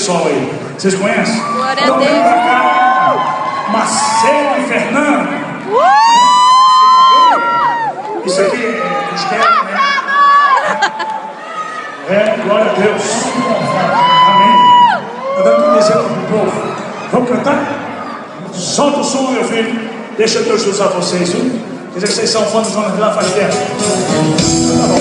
pessoal aí. Vocês conhecem? Glória então, a Deus. vem pra cá, Marcelo e Fernando. Isso aqui é esquerda, né? Glória a Deus. Amém. Tá dando um exemplo pro povo. Vamos cantar? Solta o som, meu filho. Deixa Deus usar vocês, viu? Quer dizer que vocês são fãs do Jonas Vilar faz tempo. Tá bom.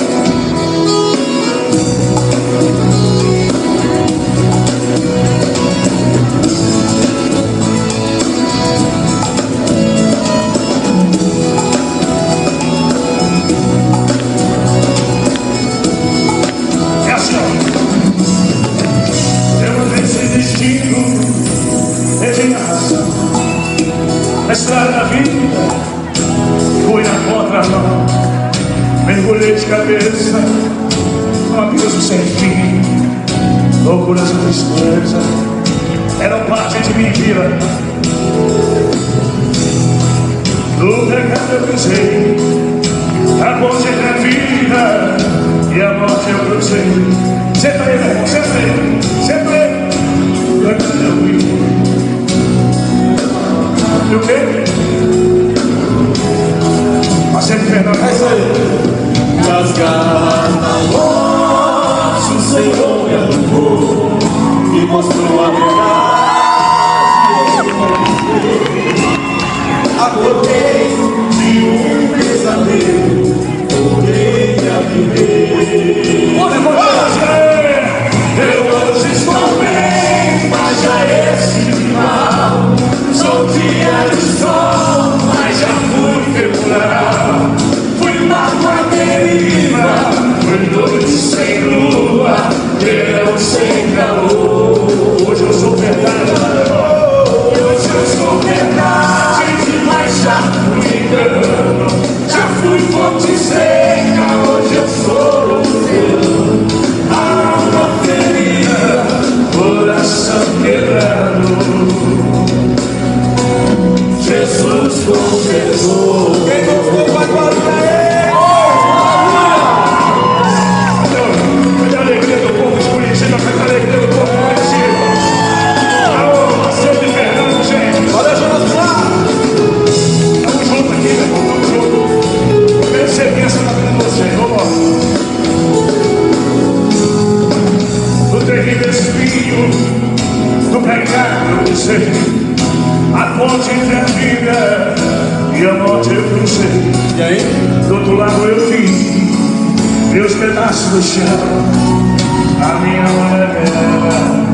É assim, ó. Eu não esse destino, é minha razão. Na estrada da vida, fui na contramão, mergulhei de cabeça num abismo sem fim. Loucuras e tristeza eram parte de minha vida. No pecado eu cruzei a ponte entre a vida e a morte eu cruzei. Senta aí, meu irmão, senta aí, senta aí. Cantando eu vi. E o quê? Marcelo Fernando, é isso aí. Das garras da morte o Senhor me arrancou e mostrou a verdade. Acordei de um pesadelo, voltei a viver. Eu hoje estou bem, mas já esse final. Sou dia de sol, mas já fui februar. Fui mágoa deriva, fui noite sem lua, verão sem calor. Hoje eu sou verdade. Hoje eu sou verdade, mas já fui engano. Já fui fonte seca, hoje eu sou oceano. A alma ferida, coração quebrado. Jesus confessou. Quem gostou vai para ele. Cadê a alegria do povo desconhecido? Cadê a alegria do povo conhecido? Alô, Marcelo e Fernando, gente. Valeu, Jonas Vilar. Tamo junto aqui, meu irmão, tamo junto. Eu quero ser bênção na vida de vocês, vamos lá. No terrível espinho do pecado eu sei. A ponte entre a vida e a morte eu cruzei. E aí? Do outro lado eu vi meus pedaços do chão, a minha mulher.